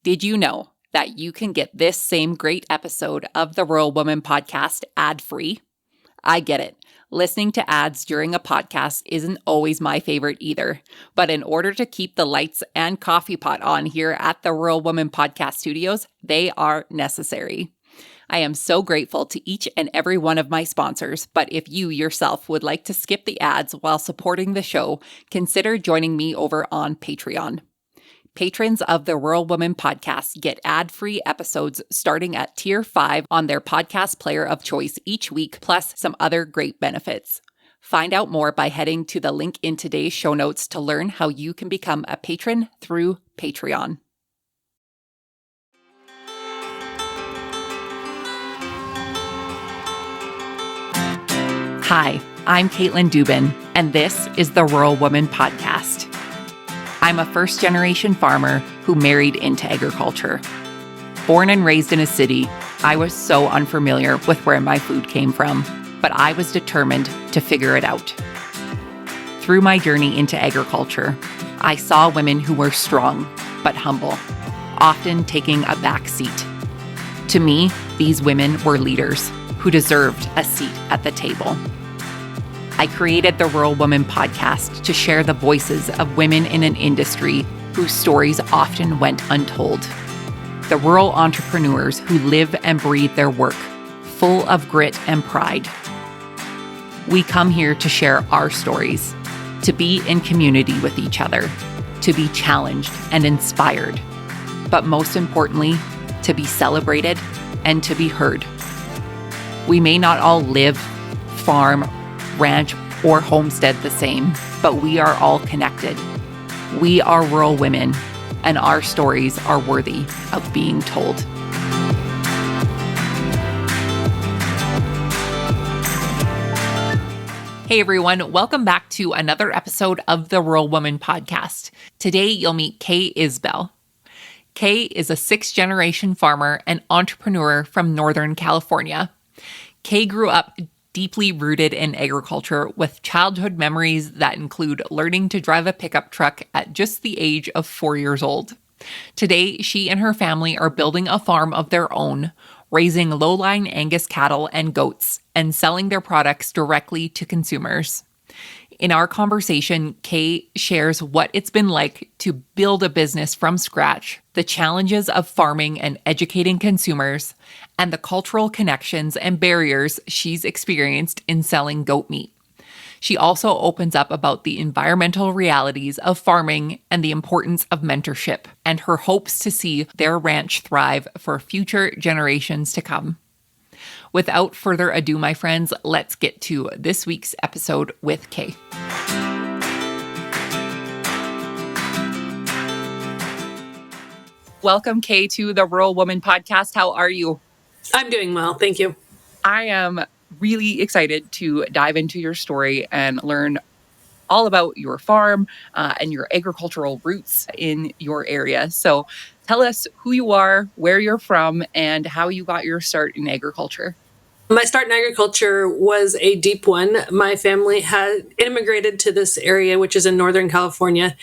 Did you know that you can get this same great episode of the Rural Woman podcast ad-free? I get it. Listening to ads during a podcast isn't always my favorite either. But in order to keep the lights and coffee pot on here at the Rural Woman Podcast Studios, they are necessary. I am so grateful to each and every one of my sponsors, but if you yourself would like to skip the ads while supporting the show, consider joining me over on Patreon. Patrons of the Rural Woman podcast get ad-free episodes starting at Tier 5 on their podcast player of choice each week, plus some other great benefits. Find out more by heading to the link in today's show notes to learn how you can become a patron through Patreon. Hi, I'm Caitlin Dubin, and this is the Rural Woman podcast. I'm a first-generation farmer who married into agriculture. Born and raised in a city, I was so unfamiliar with where my food came from, but I was determined to figure it out. Through my journey into agriculture, I saw women who were strong but humble, often taking a back seat. To me, these women were leaders who deserved a seat at the table. I created the Rural Woman podcast to share the voices of women in an industry whose stories often went untold. The rural entrepreneurs who live and breathe their work, full of grit and pride. We come here to share our stories, to be in community with each other, to be challenged and inspired, but most importantly, to be celebrated and to be heard. We may not all live, farm, ranch, or homestead the same, but we are all connected. We are rural women, and our stories are worthy of being told. Hey everyone, welcome back to another episode of the Rural Woman podcast. Today you'll meet Kay Isbell. Kay is a sixth-generation farmer and entrepreneur from Northern California. Kay grew up deeply rooted in agriculture with childhood memories that include learning to drive a pickup truck at just the age of 4 years old. Today, she and her family are building a farm of their own, raising low-line Angus cattle and goats, and selling their products directly to consumers. In our conversation, Kay shares what it's been like to build a business from scratch, the challenges of farming and educating consumers, and the cultural connections and barriers she's experienced in selling goat meat. She also opens up about the environmental realities of farming and the importance of mentorship, and her hopes to see their ranch thrive for future generations to come. Without further ado, my friends, let's get to this week's episode with Kay. Welcome, Kay, to the Rural Woman podcast. How are you? I'm doing well, thank you. I am really excited to dive into your story and learn all about your farm and your agricultural roots in your area. So tell us who you are, where you're from, and how you got your start in agriculture. My start in agriculture was a deep one. My family had immigrated to this area, which is in Northern California,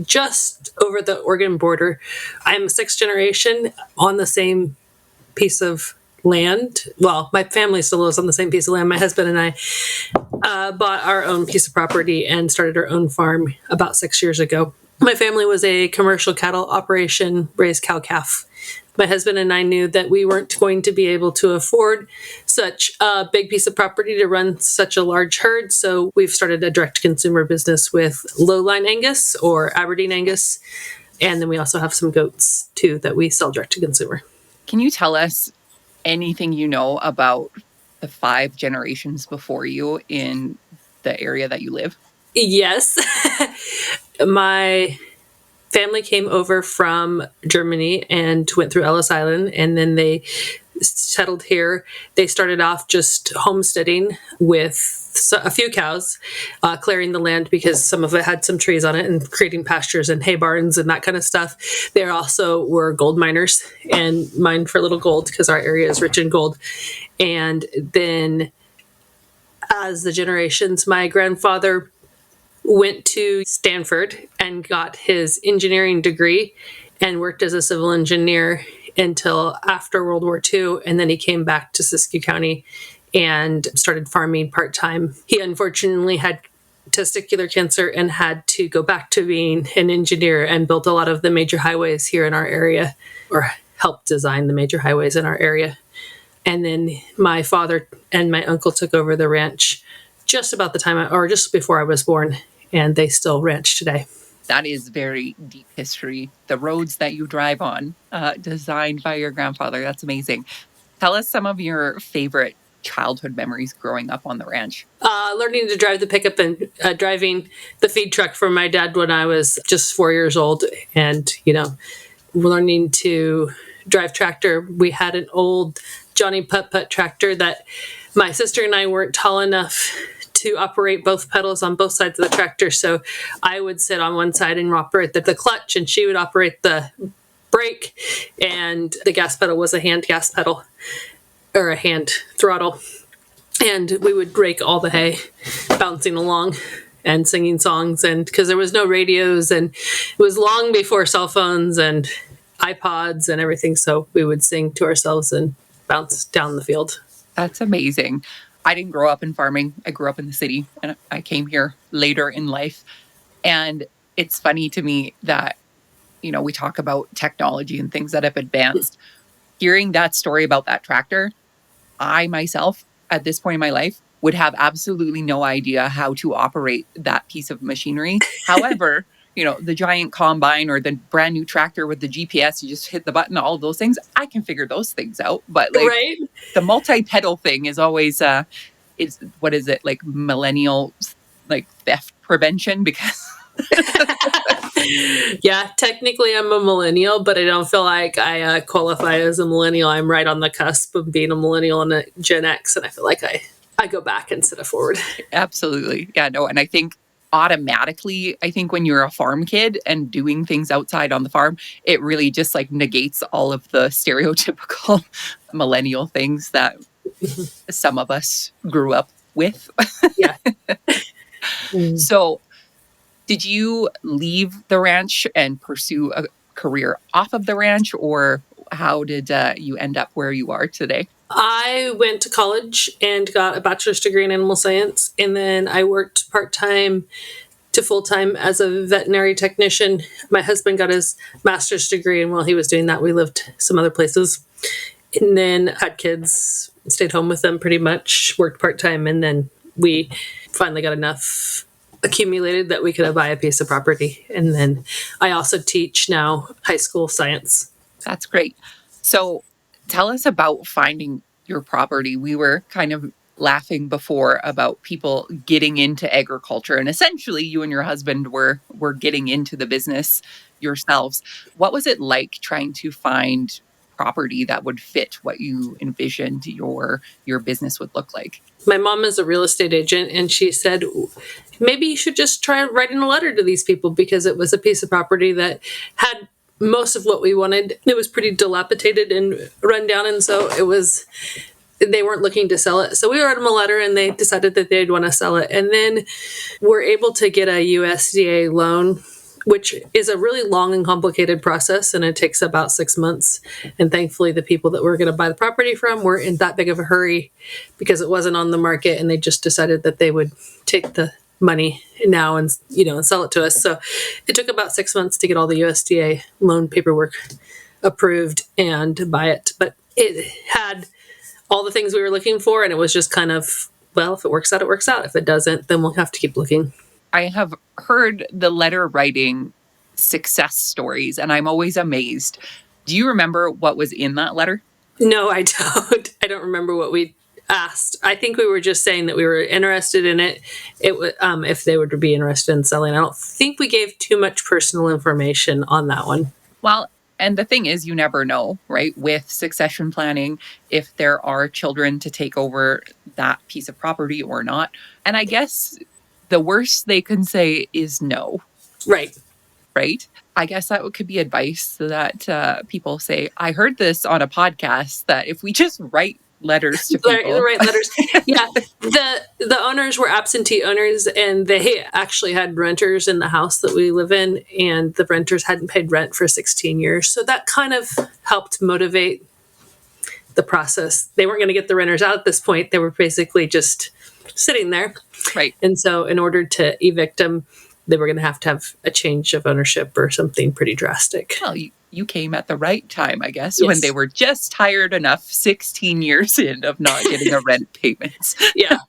just over the Oregon border. I'm sixth generation on the same piece of land. Well, my family still lives on the same piece of land. My husband and I bought our own piece of property and started our own farm about 6 years ago. My family was a commercial cattle operation, raised cow-calf. My husband and I knew that we weren't going to be able to afford such a big piece of property to run such a large herd, so we've started a direct-to-consumer business with low-line Angus or Aberdeen Angus, and then we also have some goats, too, that we sell direct-to-consumer. Can you tell us anything you know about the 5 generations before you in the area that you live? Yes. My family came over from Germany and went through Ellis Island, and then they settled here. They started off just homesteading with a few cows, clearing the land because some of it had some trees on it, and creating pastures and hay barns and that kind of stuff. They also were gold miners and mined for little gold because our area is rich in gold. And then as the generations, my grandfather went to Stanford and got his engineering degree and worked as a civil engineer until after World War II. And then he came back to Siskiyou County and started farming part-time. He unfortunately had testicular cancer and had to go back to being an engineer, and built a lot of the major highways here in our area, or helped design the major highways in our area. And then my father and my uncle took over the ranch just about the time, or just before I was born, and they still ranch today. That is very deep history. The roads that you drive on, designed by your grandfather. That's amazing. Tell us some of your favorite childhood memories growing up on the ranch. Learning to drive the pickup and driving the feed truck for my dad when I was just 4 years old, and, learning to drive tractor. We had an old Johnny Putt-Putt tractor that my sister and I weren't tall enough to operate both pedals on both sides of the tractor. So I would sit on one side and operate the clutch, and she would operate the brake, and the gas pedal was a hand gas pedal, or a hand throttle. And we would rake all the hay, bouncing along and singing songs. And because there was no radios, and it was long before cell phones and iPods and everything. So we would sing to ourselves and bounce down the field. That's amazing. I didn't grow up in farming. I grew up in the city, and I came here later in life. And it's funny to me that, we talk about technology and things that have advanced. Hearing that story about that tractor, I myself, at this point in my life, would have absolutely no idea how to operate that piece of machinery. However, the giant combine or the brand new tractor with the GPS, you just hit the button, all of those things, I can figure those things out. But right? The multi-pedal thing is always, what is it, like millennial, like theft prevention? Because yeah, technically I'm a millennial, but I don't feel like I qualify as a millennial. I'm right on the cusp of being a millennial and a Gen X, and I feel like I go back instead of forward. Absolutely. Yeah, no, and I think automatically, when you're a farm kid and doing things outside on the farm, it really just like negates all of the stereotypical millennial things that some of us grew up with. Yeah. So did you leave the ranch and pursue a career off of the ranch, or how did you end up where you are today? I went to college and got a bachelor's degree in animal science, and then I worked part-time to full-time as a veterinary technician. My husband got his master's degree, and while he was doing that, we lived some other places, and then had kids, stayed home with them pretty much, worked part-time, and then we finally got enough accumulated that we could buy a piece of property. And then I also teach now high school science. That's great. So tell us about finding your property. We were kind of laughing before about people getting into agriculture, and essentially you and your husband were getting into the business yourselves. What was it like trying to find property that would fit what you envisioned your business would look like? My mom is a real estate agent, and she said, maybe you should just try writing a letter to these people, because it was a piece of property that had most of what we wanted. It was pretty dilapidated and run down, and so they weren't looking to sell it. So we wrote them a letter, and they decided that they'd want to sell it. And then we're able to get a USDA loan, which is a really long and complicated process, and it takes about 6 months. And thankfully, the people that we're going to buy the property from weren't in that big of a hurry, because it wasn't on the market, and they just decided that they would take the money now and sell it to us. So it took about 6 months to get all the USDA loan paperwork approved and buy it. But it had all the things we were looking for, and it was just kind of, well, if it works out, it works out. If it doesn't, then we'll have to keep looking. I have heard the letter writing success stories, and I'm always amazed. Do you remember what was in that letter? No, I don't. I don't remember what we asked. I think we were just saying that we were interested in it. If they would be interested in selling. I don't think we gave too much personal information on that one. Well, and the thing is, you never know, right? With succession planning, if there are children to take over that piece of property or not. And I guess the worst they can say is no. Right. Right? I guess that could be advice that people say. I heard this on a podcast that if we just write letters to The people. right letters. Yeah. The owners were absentee owners, and they actually had renters in the house that we live in, and the renters hadn't paid rent for 16 years. So that kind of helped motivate the process. They weren't going to get the renters out at this point. They were basically just sitting there. Right. And so in order to evict them, they were going to have a change of ownership or something pretty drastic. Well, you came at the right time, I guess, Yes. when they were just tired enough 16 years in of not getting a rent payment. Yeah.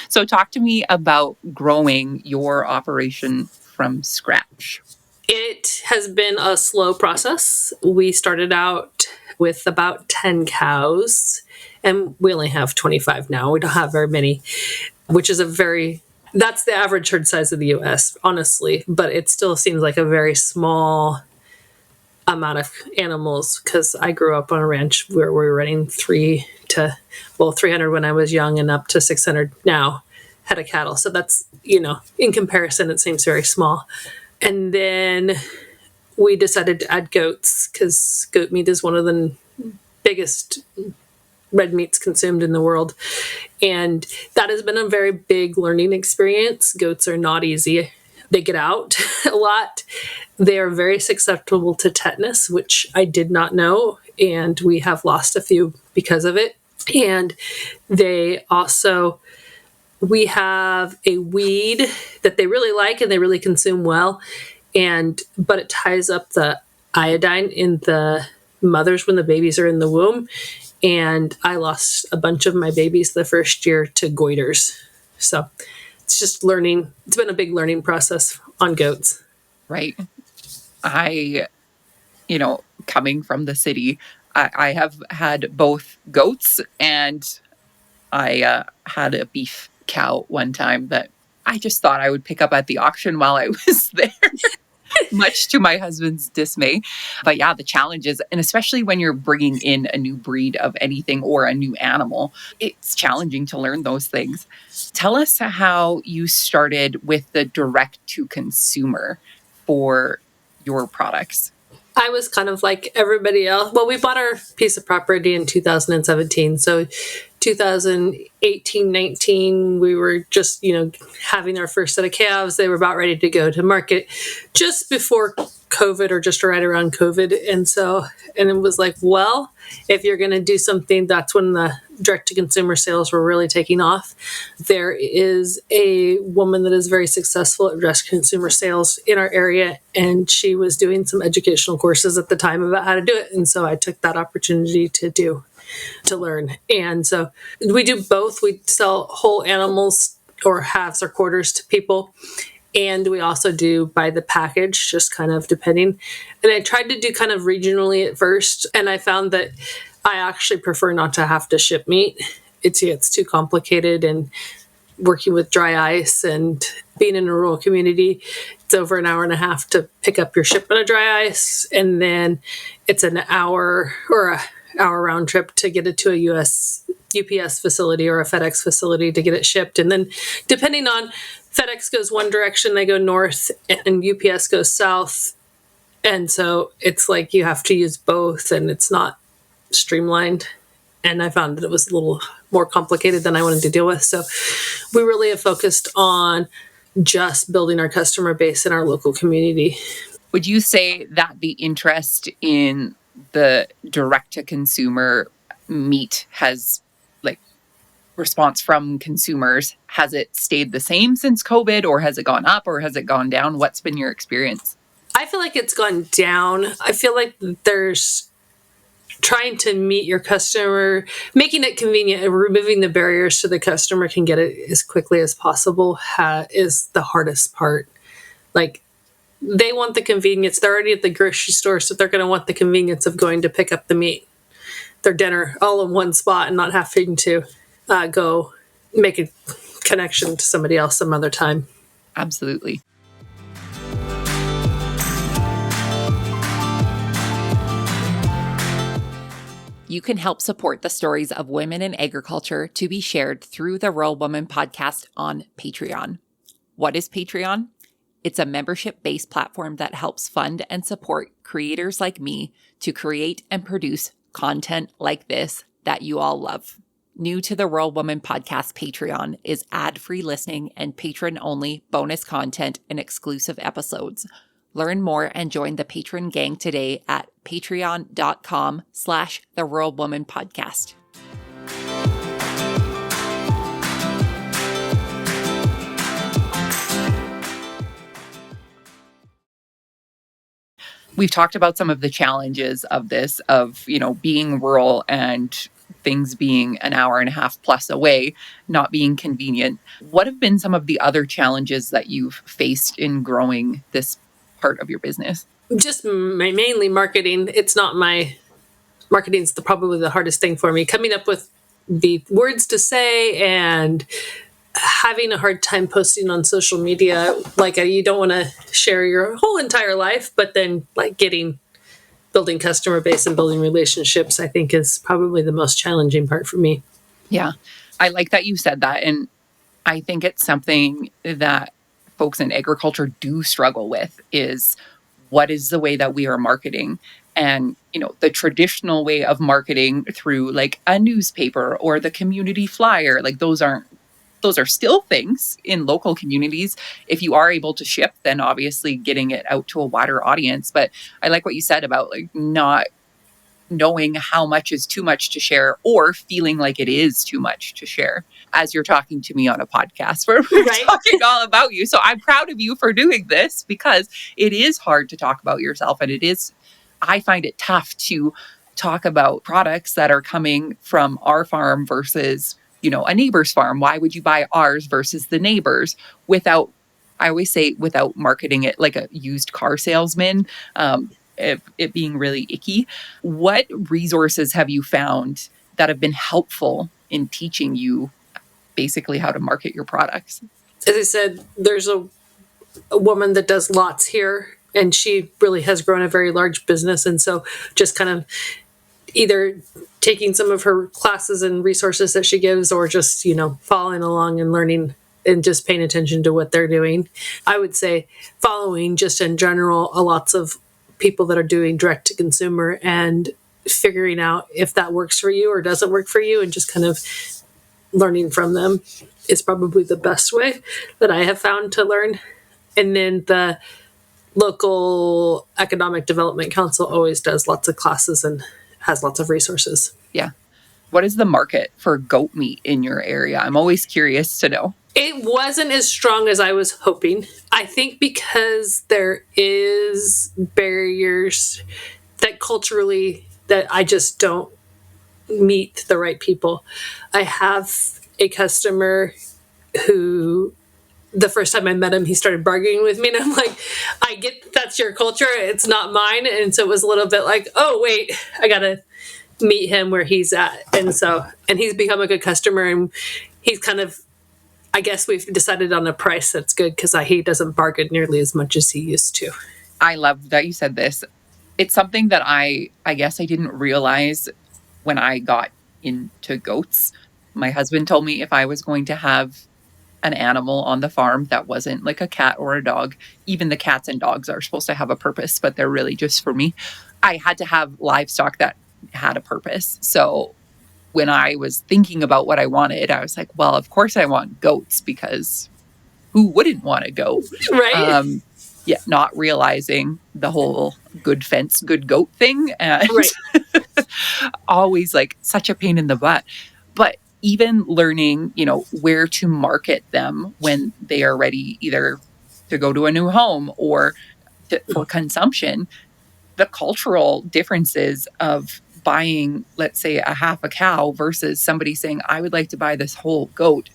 So talk to me about growing your operation from scratch. It has been a slow process. We started out with about 10 cows, and we only have 25 now. We don't have very many, which is that's the average herd size of the US, honestly, but it still seems like a very small amount of animals, because I grew up on a ranch where we were running 300 when I was young and up to 600 now head of cattle. So that's, in comparison, it seems very small. And then we decided to add goats, because goat meat is one of the biggest red meats consumed in the world. And that has been a very big learning experience. Goats are not easy. They get out a lot. They are very susceptible to tetanus, which I did not know. And we have lost a few because of it. And we have a weed that they really like and they really consume well. But it ties up the iodine in the mothers when the babies are in the womb. And I lost a bunch of my babies the first year to goiters. So it's just learning. It's been a big learning process on goats. Right. Coming from the city, I have had both goats, and I had a beef cow one time that I just thought I would pick up at the auction while I was there. Much to my husband's dismay. But yeah, the challenges, and especially when you're bringing in a new breed of anything or a new animal, it's challenging to learn those things. Tell us how you started with the direct to consumer for your products. I was kind of like everybody else. Well, we bought our piece of property in 2017. So 2018, 19, we were just, having our first set of calves. They were about ready to go to market just before COVID, or just right around COVID. And it was like, well, if you're going to do something, that's when the direct to consumer sales were really taking off. There is a woman that is very successful at direct to consumer sales in our area, and she was doing some educational courses at the time about how to do it. And so I took that opportunity to learn. And so we do both. We sell whole animals or halves or quarters to people. And we also do by the package, just kind of depending. And I tried to do kind of regionally at first. And I found that I actually prefer not to have to ship meat. It's too complicated, and working with dry ice and being in a rural community, it's over an hour and a half to pick up your shipment of dry ice. And then it's an hour or a hour round trip to get it to a UPS facility or a FedEx facility to get it shipped. And then depending on, FedEx goes one direction, they go north, and UPS goes south. And so it's like you have to use both, and it's not streamlined. And I found that it was a little more complicated than I wanted to deal with. So we really have focused on just building our customer base in our local community. Would you say that the interest in the direct-to-consumer meat has, response from consumers, has it stayed the same since COVID, or has it gone up, or has it gone down? What's been your experience? I feel like it's gone down. I feel like there's trying to meet your customer, making it convenient and removing the barriers so the customer can get it as quickly as possible is the hardest part. They want the convenience. They're already at the grocery store, so they're going to want the convenience of going to pick up the meat, their dinner, all in one spot, and not having to go make a connection to somebody else some other time. Absolutely. You can help support the stories of women in agriculture to be shared through the Rural Woman podcast on Patreon. What is Patreon? It's a membership-based platform that helps fund and support creators like me to create and produce content like this that you all love. New to the Rural Woman Podcast Patreon is ad-free listening and patron-only bonus content and exclusive episodes. Learn more and join the patron gang today at patreon.com/The Rural Woman Podcast. We've talked about some of the challenges of this, of, being rural and things being an hour and a half plus away, not being convenient. What have been some of the other challenges that you've faced in growing this part of your business? Just mainly marketing. Marketing's probably the hardest thing for me. Coming up with the words to say and having a hard time posting on social media. You don't want to share your whole entire life, but then building customer base and building relationships, I think, is probably the most challenging part for me. Yeah, I like that you said that. And I think it's something that folks in agriculture do struggle with, is what is the way that we are marketing? And, the traditional way of marketing through a newspaper or the community flyer, those are still things in local communities. If you are able to ship, then obviously getting it out to a wider audience. But I like what you said about not knowing how much is too much to share, or feeling like it is too much to share, as you're talking to me on a podcast where we're talking all about you. So I'm proud of you for doing this, because it is hard to talk about yourself. And I find it tough to talk about products that are coming from our farm versus a neighbor's farm. Why would you buy ours versus the neighbor's without marketing it like a used car salesman, it being really icky? What resources have you found that have been helpful in teaching you basically how to market your products? As I said, there's a woman that does lots here, and she really has grown a very large business. And so just kind of either taking some of her classes and resources that she gives, or just, following along and learning and just paying attention to what they're doing. I would say following, just in general, lots of people that are doing direct to consumer and figuring out if that works for you or doesn't work for you, and just kind of learning from them is probably the best way that I have found to learn. And then the local economic development council always does lots of classes and has lots of resources. Yeah. What is the market for goat meat in your area? I'm always curious to know. It wasn't as strong as I was hoping. I think because there is barriers that culturally that I just don't meet the right people. I have a customer who, the first time I met him, he started bargaining with me, and I'm like, I get that's your culture, it's not mine. And so it was a little bit like, oh wait, I gotta meet him where he's at. And he's become a good customer, and he's kind of, I guess we've decided on a price that's good, because he doesn't bargain nearly as much as he used to. I love that you said this. It's something that I guess I didn't realize when I got into goats. My husband told me if I was going to have an animal on the farm that wasn't like a cat or a dog, even the cats and dogs are supposed to have a purpose, but they're really just for me, I had to have livestock that had a purpose. So when I was thinking about what I wanted, I was like, well, of course I want goats, because who wouldn't want a goat? Right. Yeah, not realizing the whole good fence, good goat thing. And always such a pain in the butt. But even learning, where to market them when they are ready, either to go to a new home or for consumption, the cultural differences of buying, let's say, a half a cow versus somebody saying, I would like to buy this whole goat,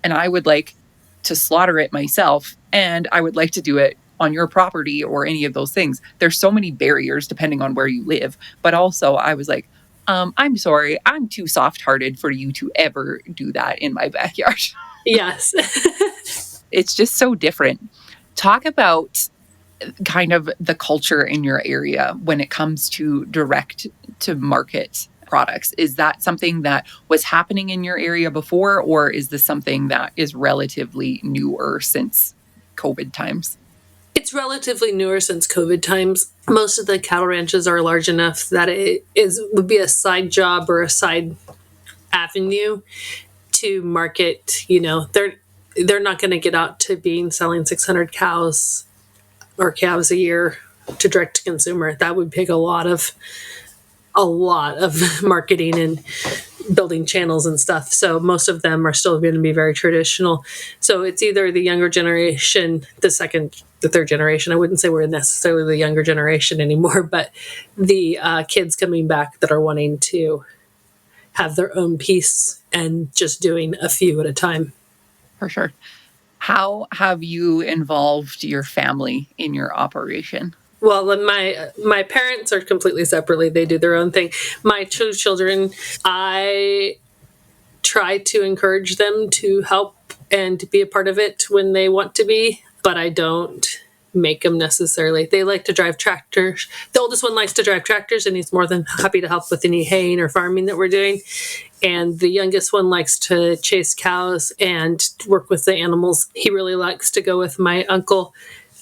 and I would like to slaughter it myself, and I would like to do it on your property, or any of those things. There's so many barriers depending on where you live. But also I was like, I'm sorry, I'm too soft-hearted for you to ever do that in my backyard. Yes. It's just so different. Talk about kind of the culture in your area when it comes to direct to market products. Is that something that was happening in your area before, or is this something that is relatively newer since COVID times? It's relatively newer since COVID times. Most of the cattle ranches are large enough that would be a side job or a side avenue to market. They're not going to get out to being selling 600 cows or calves a year to direct to consumer. That would take a lot of marketing and building channels and stuff. So most of them are still going to be very traditional. So it's either the younger generation, the third generation. I wouldn't say we're necessarily the younger generation anymore, but the kids coming back that are wanting to have their own piece and just doing a few at a time. For sure. How have you involved your family in your operation? Well, my parents are completely separately. They do their own thing. My two children, I try to encourage them to help and to be a part of it when they want to be, but I don't make them necessarily. They like to drive tractors. The oldest one likes to drive tractors, and he's more than happy to help with any haying or farming that we're doing. And the youngest one likes to chase cows and work with the animals. He really likes to go with my uncle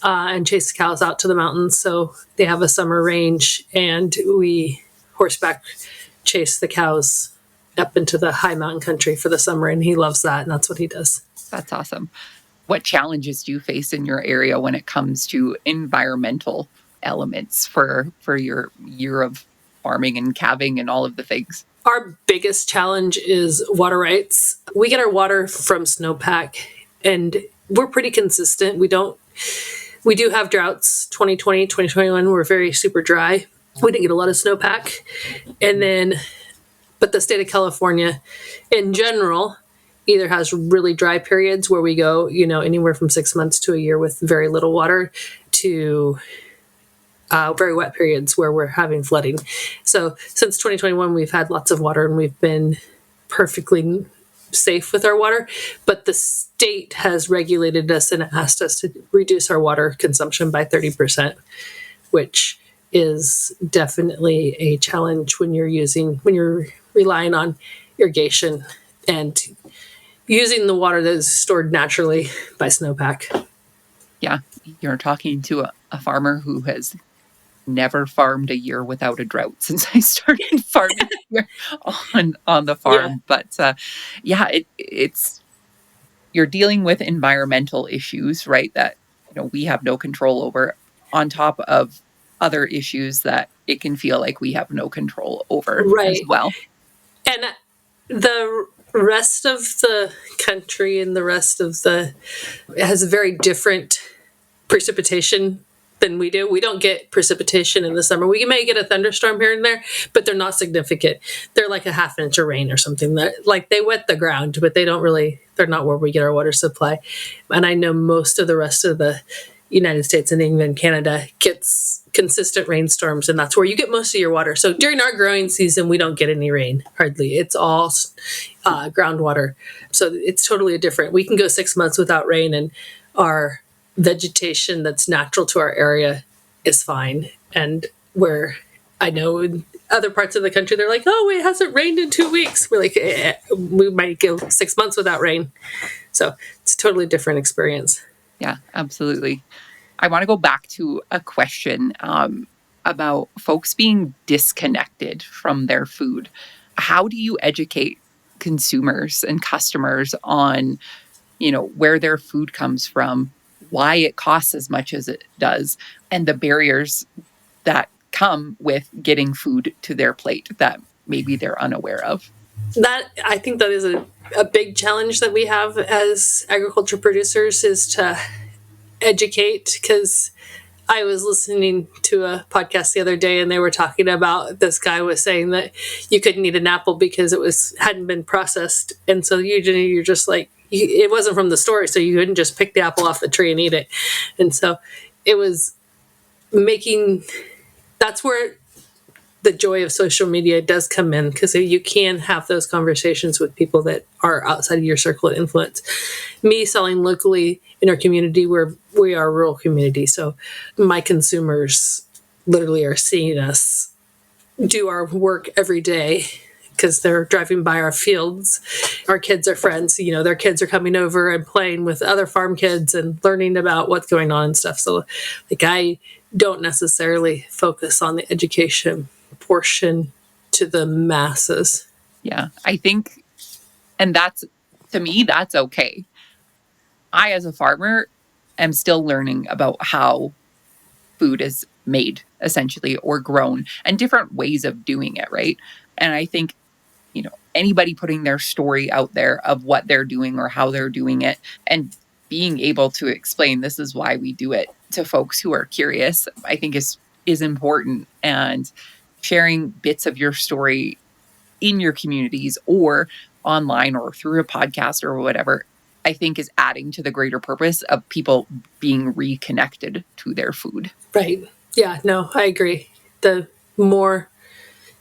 and chase cows out to the mountains. So they have a summer range, and we horseback chase the cows up into the high mountain country for the summer, and he loves that, and that's what he does. That's awesome. What challenges do you face in your area when it comes to environmental elements for your year of farming and calving and all of the things? Our biggest challenge is water rights. We get our water from snowpack, and we're pretty consistent. We do have droughts. 2020, 2021 were very super dry. We didn't get a lot of snowpack. But the state of California in general either has really dry periods where we go, anywhere from 6 months to a year with very little water, to very wet periods where we're having flooding. So since 2021, we've had lots of water, and we've been perfectly safe with our water, but the state has regulated us and asked us to reduce our water consumption by 30%, which is definitely a challenge when you're relying on irrigation and using the water that is stored naturally by snowpack. Yeah, you're talking to a farmer who has never farmed a year without a drought since I started farming here on the farm. Yeah. But it's you're dealing with environmental issues, right? That we have no control over, on top of other issues that it can feel like we have no control over as well. And the rest of the country and the rest of it has a very different precipitation than we do. We don't get precipitation in the summer. We may get a thunderstorm here and there, but they're not significant. They're like a half inch of rain or something. That, like, they wet the ground, but they're not where we get our water supply. And I know most of the rest of the United States and even Canada gets consistent rainstorms, and that's where you get most of your water. So during our growing season, we don't get any rain, hardly. It's all groundwater. So it's totally different. We can go 6 months without rain, and our vegetation that's natural to our area is fine. And where I know in other parts of the country, they're like, oh, it hasn't rained in 2 weeks. We're like, we might go 6 months without rain. So it's a totally different experience. Yeah, absolutely. I want to go back to a question about folks being disconnected from their food. How do you educate consumers and customers on, where their food comes from, why it costs as much as it does, and the barriers that come with getting food to their plate that maybe they're unaware of? I think that is a big challenge that we have as agriculture producers, is to educate, because I was listening to a podcast the other day, and they were talking about, this guy was saying that you couldn't eat an apple because hadn't been processed. And so usually you're just like, it wasn't from the store, so you couldn't just pick the apple off the tree and eat it. And so it was that's where the joy of social media does come in, because you can have those conversations with people that are outside of your circle of influence. Me selling locally in our community, where we are a rural community, so my consumers literally are seeing us do our work every day because they're driving by our fields. Our kids are friends, their kids are coming over and playing with other farm kids and learning about what's going on and stuff. So like I don't necessarily focus on the education portion to the masses. Yeah, I think, and to me, that's okay. I, as a farmer, am still learning about how food is made, essentially, or grown, and different ways of doing it, right? And I think, anybody putting their story out there of what they're doing or how they're doing it, and being able to explain this is why we do it to folks who are curious, I think is important. And sharing bits of your story in your communities or online or through a podcast or whatever, I think is adding to the greater purpose of people being reconnected to their food. Right. Yeah, no, I agree. The more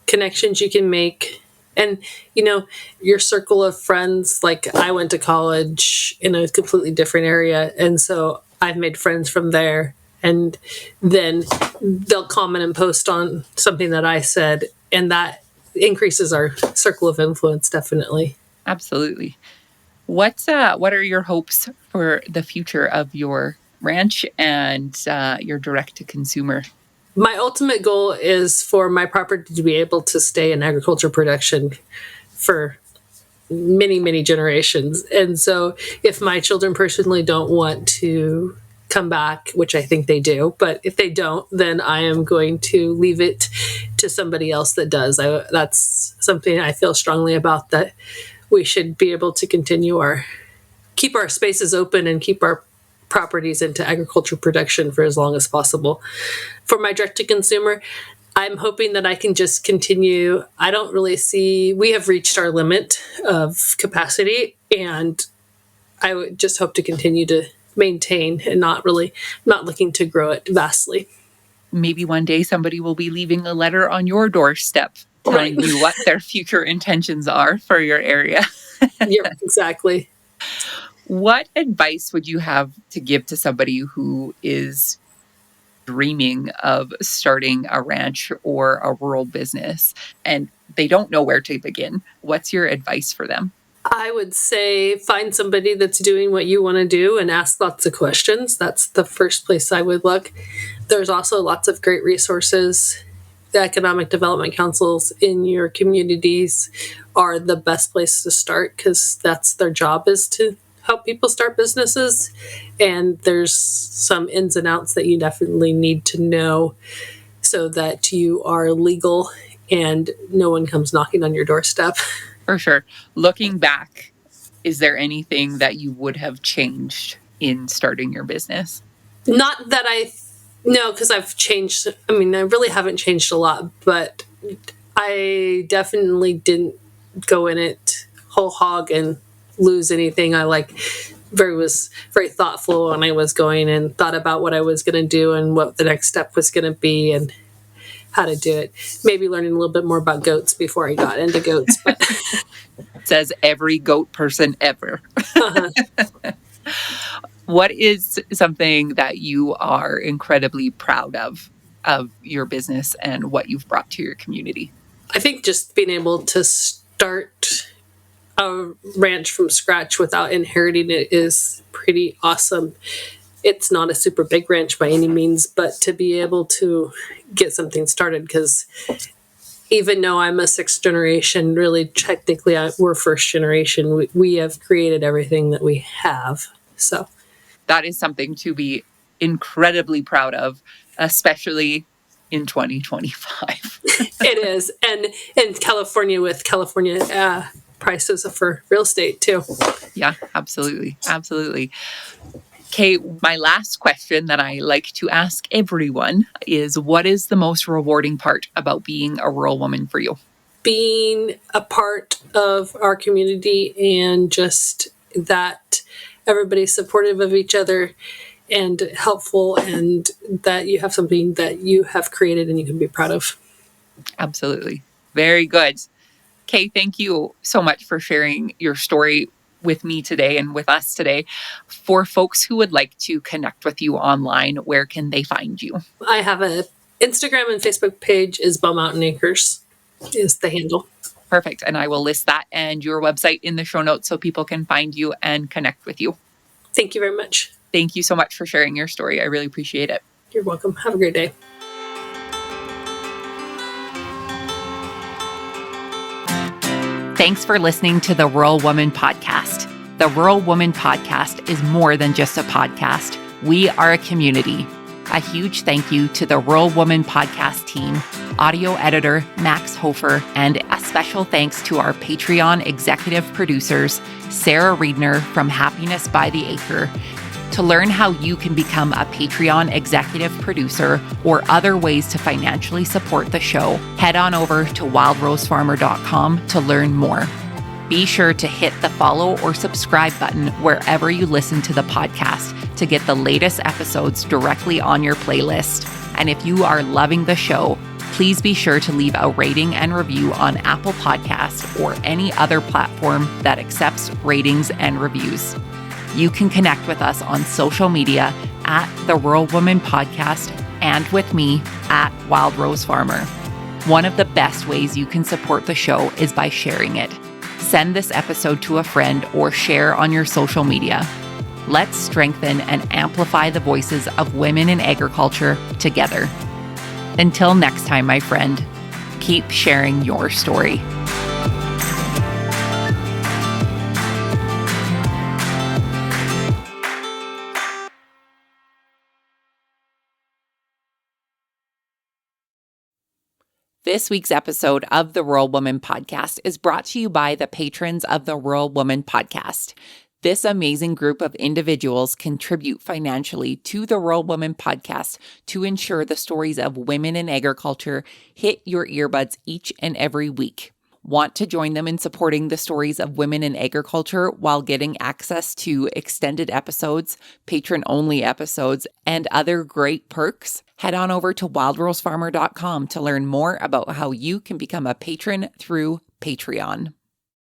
connections you can make, and your circle of friends, like I went to college in a completely different area, and so I've made friends from there, and then they'll comment and post on something that I said, and that increases our circle of influence, definitely. Absolutely. What are your hopes for the future of your ranch and your direct-to-consumer? My ultimate goal is for my property to be able to stay in agriculture production for many, many generations. And so if my children personally don't want to come back, which I think they do, but if they don't, then I am going to leave it to somebody else that does. That's something I feel strongly about, that we should be able to keep our spaces open and keep our properties into agricultural production for as long as possible. For my direct-to-consumer, I'm hoping that I can just continue. I don't really see, we have reached our limit of capacity, and I would just hope to continue to maintain and not looking to grow it vastly. Maybe one day somebody will be leaving a letter on your doorstep telling you what their future intentions are for your area. Yeah, exactly. What advice would you have to give to somebody who is dreaming of starting a ranch or a rural business and they don't know where to begin? What's your advice for them? I would say find somebody that's doing what you want to do and ask lots of questions. That's the first place I would look. There's also lots of great resources. The economic development councils in your communities are the best place to start, because that's their job, is to help people start businesses. And there's some ins and outs that you definitely need to know so that you are legal and no one comes knocking on your doorstep. For sure. Looking back, is there anything that you would have changed in starting your business? Not that no, because I've changed. I mean, I really haven't changed a lot, but I definitely didn't go in it whole hog and lose anything. I was very thoughtful when I was going, and thought about what I was going to do and what the next step was going to be and how to do it. Maybe learning a little bit more about goats before I got into goats. But says every goat person ever. What is something that you are incredibly proud of your business and what you've brought to your community? I think just being able to start a ranch from scratch without inheriting it is pretty awesome. It's not a super big ranch by any means, but to be able to get something started, because even though I'm a sixth generation, really technically we're first generation. We have created everything that we have. So that is something to be incredibly proud of, especially in 2025. It is. And in California, with California prices for real estate too. Yeah, absolutely. Absolutely. Kay, my last question that I like to ask everyone is, what is the most rewarding part about being a rural woman for you? Being a part of our community, and just that everybody's supportive of each other and helpful, and that you have something that you have created and you can be proud of. Absolutely. Very good. Kay, thank you so much for sharing your story with me today and with us today. For folks who would like to connect with you online, where can they find you? I have a Instagram and Facebook page. Is Bow Mountain Acres is the handle. Perfect. And I will list that and your website in the show notes so people can find you and connect with you. Thank you very much. Thank you so much for sharing your story. I really appreciate it. You're welcome. Have a great day. Thanks for listening to the Rural Woman Podcast. The Rural Woman Podcast is more than just a podcast. We are a community. A huge thank you to the Rural Woman Podcast team, audio editor Max Hofer, and a special thanks to our Patreon executive producers, Sarah Riedner from Happiness by the Acre. To learn how you can become a Patreon executive producer or other ways to financially support the show, head on over to wildrosefarmer.com to learn more. Be sure to hit the follow or subscribe button wherever you listen to the podcast to get the latest episodes directly on your playlist. And if you are loving the show, please be sure to leave a rating and review on Apple Podcasts or any other platform that accepts ratings and reviews. You can connect with us on social media at The Rural Woman Podcast and with me at Wild Rose Farmer. One of the best ways you can support the show is by sharing it. Send this episode to a friend or share on your social media. Let's strengthen and amplify the voices of women in agriculture together. Until next time, my friend, keep sharing your story. This week's episode of the Rural Woman Podcast is brought to you by the patrons of the Rural Woman Podcast. This amazing group of individuals contribute financially to the Rural Woman Podcast to ensure the stories of women in agriculture hit your earbuds each and every week. Want to join them in supporting the stories of women in agriculture while getting access to extended episodes, patron-only episodes, and other great perks? Head on over to wildrosefarmer.com to learn more about how you can become a patron through Patreon.